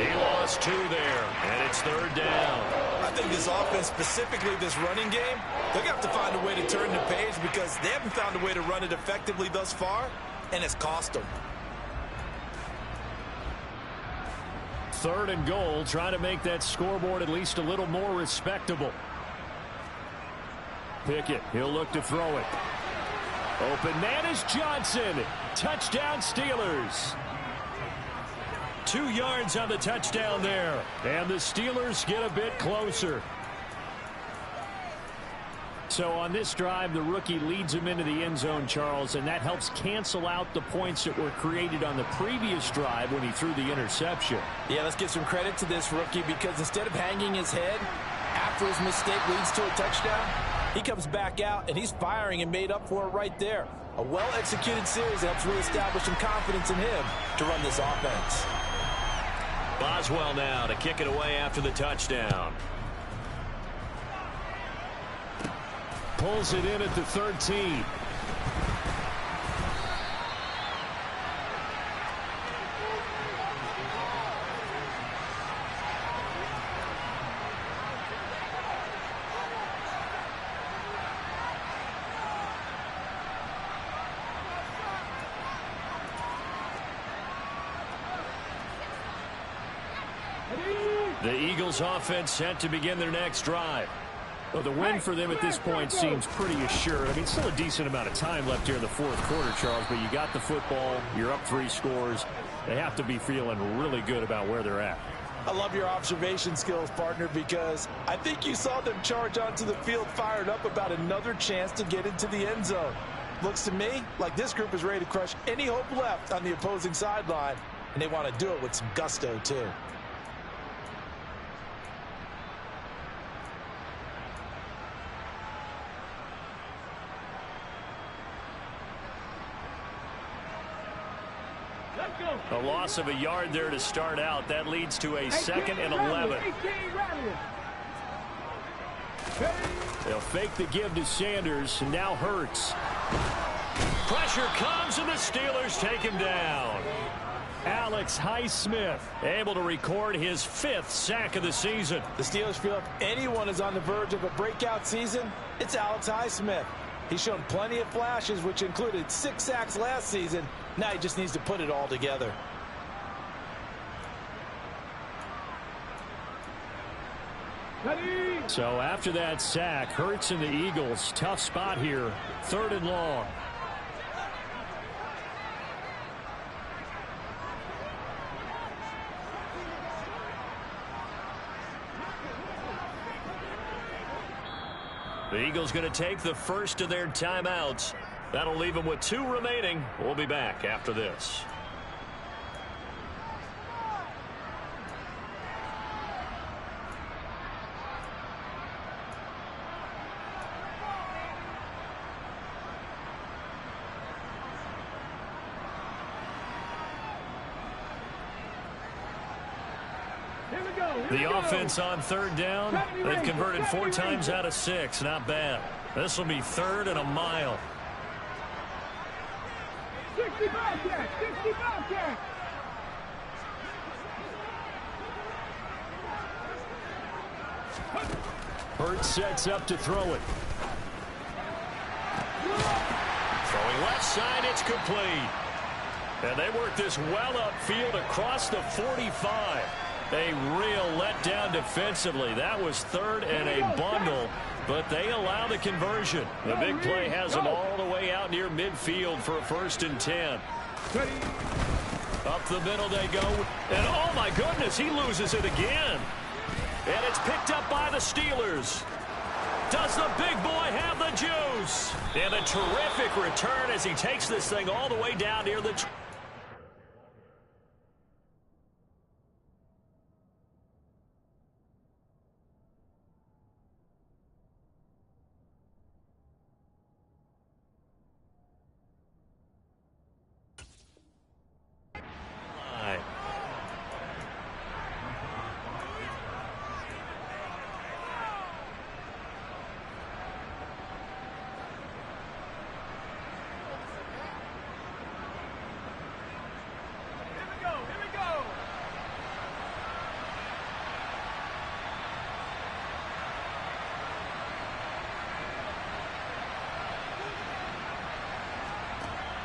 He lost 2 there, and it's 3rd down. I think this offense, specifically this running game, they're going to have to find a way to turn the page because they haven't found a way to run it effectively thus far, and it's cost them. 3rd and goal, trying to make that scoreboard at least a little more respectable. Pickett, he'll look to throw it. Open man is Johnson. Touchdown Steelers. 2 yards on the touchdown there. And the Steelers get a bit closer. So on this drive, the rookie leads him into the end zone, Charles, and that helps cancel out the points that were created on the previous drive when he threw the interception. Yeah, let's give some credit to this rookie because instead of hanging his head after his mistake leads to a touchdown, he comes back out and he's firing and made up for it right there. A well-executed series helps reestablish some confidence in him to run this offense. Boswell now to kick it away after the touchdown. Pulls it in at the 13. The Eagles offense set to begin their next drive. Well, the win for them at this point seems pretty assured. I mean, still a decent amount of time left here in the 4th quarter, Charles, but you got the football, you're up 3 scores. They have to be feeling really good about where they're at. I love your observation skills, partner, because I think you saw them charge onto the field fired up about another chance to get into the end zone. Looks to me like this group is ready to crush any hope left on the opposing sideline, and they want to do it with some gusto, too. A loss of a yard there to start out. That leads to a 2nd and 11. They'll fake the give to Sanders. Now Hurts. Pressure comes, and the Steelers take him down. Alex Highsmith able to record his 5th sack of the season. The Steelers feel if anyone is on the verge of a breakout season, it's Alex Highsmith. He's shown plenty of flashes, which included 6 sacks last season. Now he just needs to put it all together. So after that sack, Hurts and the Eagles, tough spot here. 3rd and long. The Eagles going to take the first of their timeouts. That'll leave them with 2 remaining. We'll be back after this. The offense on third down, they've converted 4 times out of 6. Not bad. This will be 3rd and a mile. 60 Bobcat! 60 Bobcat! Hurts sets up to throw it. Throwing left side, it's complete. And they work this well upfield across the 45. A real letdown defensively. That was 3rd and a bundle, but they allow the conversion. The big play has them all the way out near midfield for a 1st and 10. Up the middle they go. And oh my goodness, he loses it again. And it's picked up by the Steelers. Does the big boy have the juice? And a terrific return as he takes this thing all the way down near the...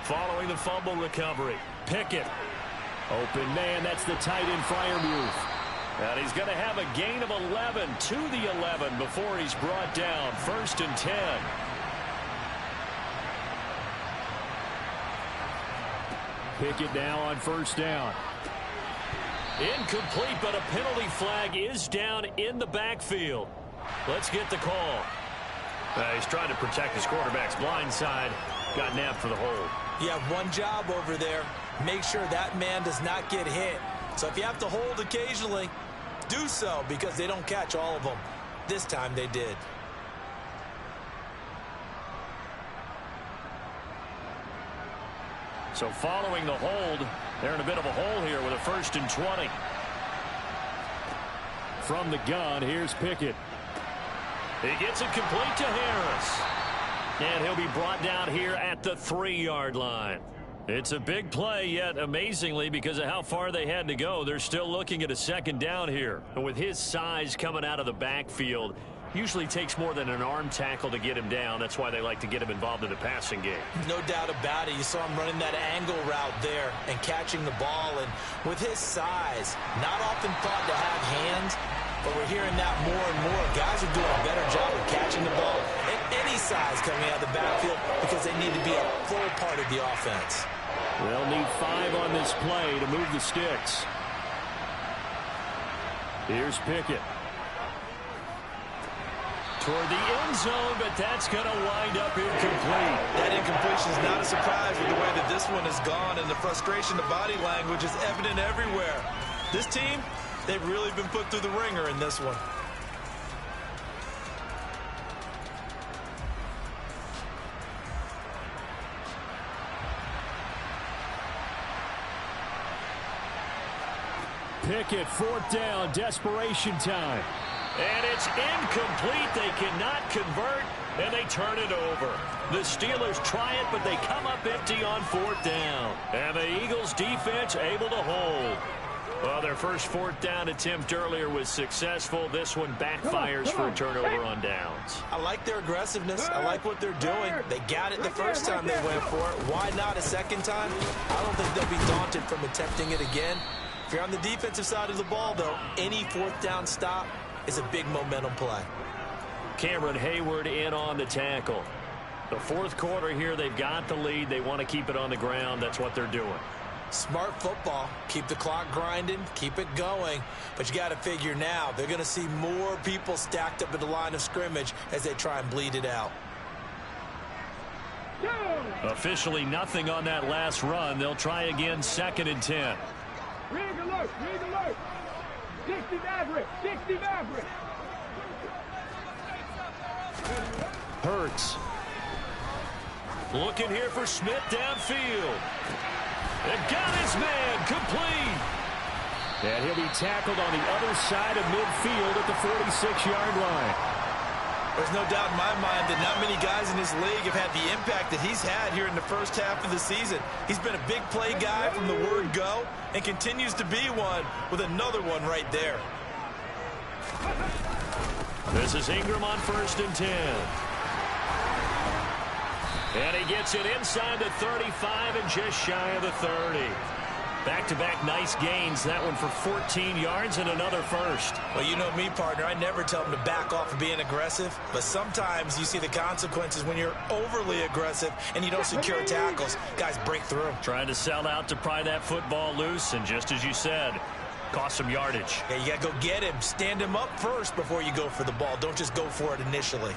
Following the fumble recovery, Pickett. Open man, that's the tight end Freiermuth. And he's going to have a gain of 11 to the 11 before he's brought down. 1st and 10. Pickett now on 1st down. Incomplete, but a penalty flag is down in the backfield. Let's get the call. He's trying to protect his quarterback's blind side. Got nabbed for the hold. You have one job over there. Make sure that man does not get hit. So if you have to hold occasionally, do so, because they don't catch all of them. This time they did. So following the hold, they're in a bit of a hole here with a 1st and 20. From the gun, here's Pickett. He gets it complete to Harris. And he'll be brought down here at the 3-yard line. It's a big play, yet amazingly, because of how far they had to go, they're still looking at a 2nd down here. And with his size coming out of the backfield, usually takes more than an arm tackle to get him down. That's why they like to get him involved in the passing game. No doubt about it. You saw him running that angle route there and catching the ball. And with his size, not often thought to have hands, but we're hearing that more and more. Guys are doing a better job of catching the ball at any size coming out of the backfield because they need to be a full part of the offense. They'll need 5 on this play to move the sticks. Here's Pickett. Toward the end zone, but that's going to wind up incomplete. That incompletion is not a surprise with the way that this one has gone, and the frustration, the body language is evident everywhere. This team, they've really been put through the ringer in this one. Pickett, 4th down, desperation time. And it's incomplete. They cannot convert, and they turn it over. The Steelers try it, but they come up empty on 4th down. And the Eagles' defense able to hold. Well, their first 4th down attempt earlier was successful. This one backfires for a turnover on downs. I like their aggressiveness. I like what they're doing. They got it the first time they went for it. Why not a second time? I don't think they'll be daunted from attempting it again. If you're on the defensive side of the ball, though, any 4th down stop is a big momentum play. Cameron Hayward in on the tackle. The 4th quarter here, they've got the lead. They want to keep it on the ground. That's what they're doing. Smart football. Keep the clock grinding. Keep it going. But you got to figure now, they're going to see more people stacked up at the line of scrimmage as they try and bleed it out. Officially nothing on that last run. They'll try again, 2nd and 10. Rig alert, rig alert. 60 Maverick, 60 Maverick. Hurts. Looking here for Smith downfield. And got his man complete. And he'll be tackled on the other side of midfield at the 46-yard line. There's no doubt in my mind that not many guys in this league have had the impact that he's had here in the first half of the season. He's been a big play guy from the word go and continues to be one with another one right there. This is Ingram on 1st and 10. And he gets it inside the 35 and just shy of the 30. Back-to-back nice gains. That one for 14 yards and another first. Well, you know me, partner. I never tell them to back off of being aggressive. But sometimes you see the consequences when you're overly aggressive and you don't secure tackles. Guys break through. Trying to sell out to pry that football loose. And just as you said, cost some yardage. Yeah, you got to go get him. Stand him up first before you go for the ball. Don't just go for it initially.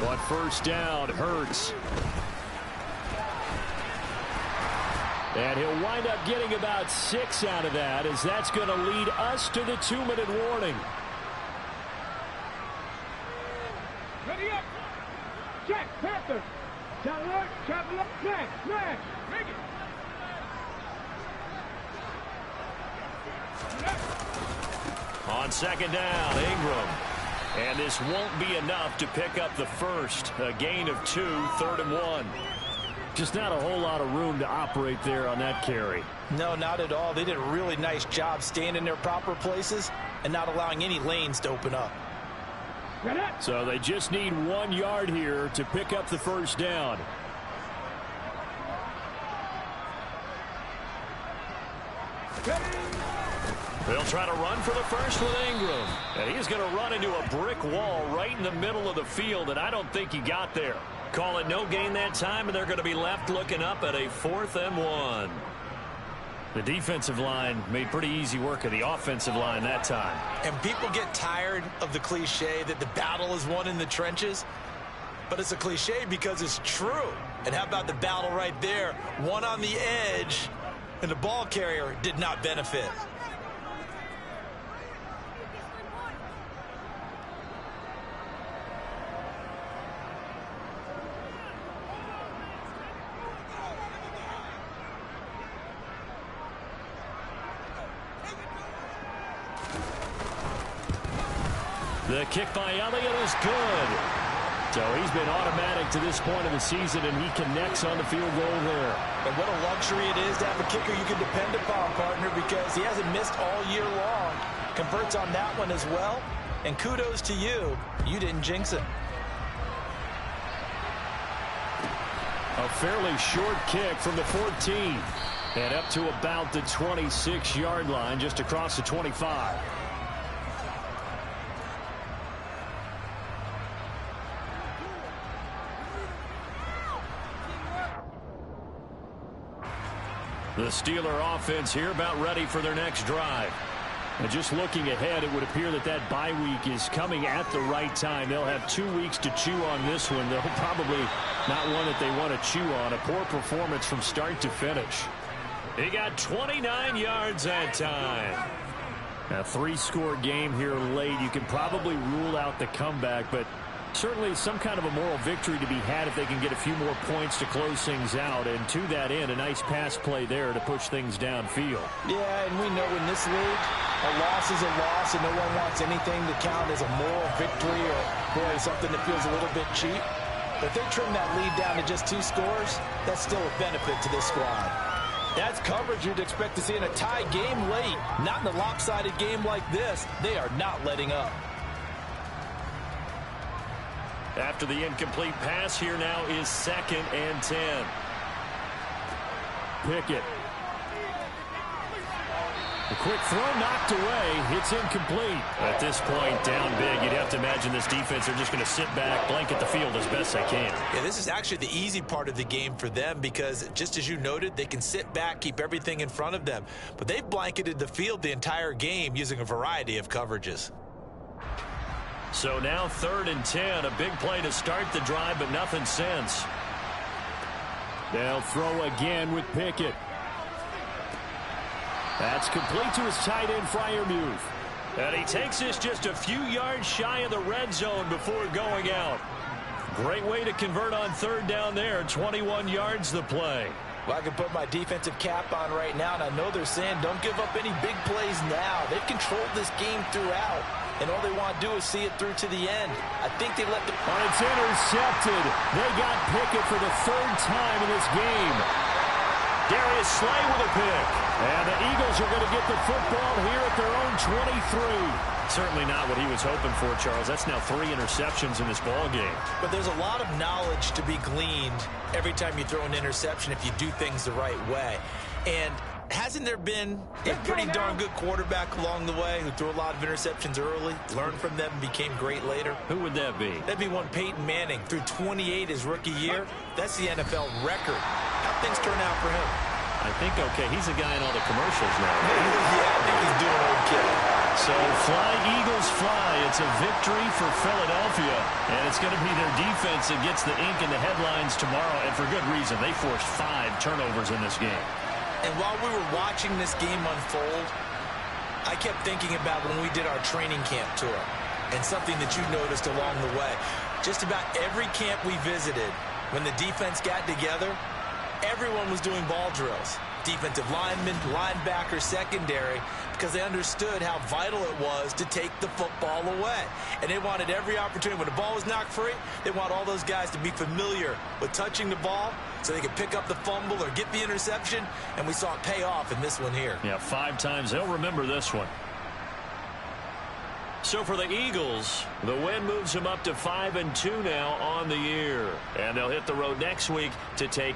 On 1st down, Hurts. And he'll wind up getting about 6 out of that, as that's going to lead us to the 2-minute warning. Ready up. Check. Panther. Chapel up. Chapel up. Smash. Smash. Make it. On 2nd down, Ingram. And this won't be enough to pick up the first. A gain of 2, 3rd and 1. Just not a whole lot of room to operate there on that carry. No, not at all. They did a really nice job staying in their proper places and not allowing any lanes to open up. So they just need 1 yard here to pick up the first down. They'll try to run for the first with Ingram. And he's going to run into a brick wall right in the middle of the field, and I don't think he got there. Call it no gain that time, and they're going to be left looking up at a 4th and 1. The defensive line made pretty easy work of the offensive line that time. And people get tired of the cliche that the battle is won in the trenches. But it's a cliche because it's true. And how about the battle right there? One on the edge, and the ball carrier did not benefit. The kick by Elliott is good. So he's been automatic to this point of the season, and he connects on the field goal there. And what a luxury it is to have a kicker you can depend upon, partner, because he hasn't missed all year long. Converts on that one as well. And kudos to you. You didn't jinx it. A fairly short kick from the 14. And up to about the 26-yard line, just across the 25. The Steeler offense here about ready for their next drive. And just looking ahead, it would appear that that bye week is coming at the right time. They'll have 2 weeks to chew on this one. They'll probably not one that they want to chew on. A poor performance from start to finish. He got 29 yards that time. A 3-score game here late. You can probably rule out the comeback, but certainly some kind of a moral victory to be had if they can get a few more points to close things out. And to that end, a nice pass play there to push things downfield. Yeah, and we know in this league, a loss is a loss, and no one wants anything to count as a moral victory or, boy, something that feels a little bit cheap. But if they trim that lead down to just 2 scores, that's still a benefit to this squad. That's coverage you'd expect to see in a tie game late. Not in a lopsided game like this. They are not letting up. After the incomplete pass, here now is 2nd and 10. Pickett. A quick throw knocked away. It's incomplete. At this point, down big, you'd have to imagine this defense are just going to sit back, blanket the field as best they can. Yeah, this is actually the easy part of the game for them because, just as you noted, they can sit back, keep everything in front of them. But they've blanketed the field the entire game using a variety of coverages. So now 3rd and 10. A big play to start the drive, but nothing since. They'll throw again with Pickett. That's complete to his tight end, Freiermuth. And he takes this just a few yards shy of the red zone before going out. Great way to convert on third down there. 21 yards the play. Well, I can put my defensive cap on right now, and I know they're saying don't give up any big plays now. They've controlled this game throughout, and all they want to do is see it through to the end. I think they let the... And it's intercepted. They got Pickett for the third time in this game. Darius Slay with a pick. And the Eagles are going to get the football here at their own 23. Certainly not what he was hoping for, Charles. That's now 3 interceptions in this ball game. But there's a lot of knowledge to be gleaned every time you throw an interception if you do things the right way. And hasn't there been a pretty darn good quarterback along the way who threw a lot of interceptions early, learned from them, and became great later? Who would that be? That'd be one Peyton Manning. Threw 28 his rookie year. That's the NFL record. How'd things turn out for him? I think okay. He's a guy in all the commercials now. Yeah, I think he's doing okay. So fly, Eagles, fly. It's a victory for Philadelphia, and it's going to be their defense that gets the ink in the headlines tomorrow, and for good reason. They forced 5 turnovers in this game. And while we were watching this game unfold, I kept thinking about when we did our training camp tour and something that you noticed along the way. Just about every camp we visited, when the defense got together, everyone was doing ball drills. Defensive linemen, linebackers, secondary, because they understood how vital it was to take the football away. And they wanted every opportunity. When the ball was knocked free, they want all those guys to be familiar with touching the ball so they could pick up the fumble or get the interception, and we saw it pay off in this one here. Yeah, 5 times. They'll remember this one. So for the Eagles, the win moves them up to 5-2 now on the year. And they'll hit the road next week to take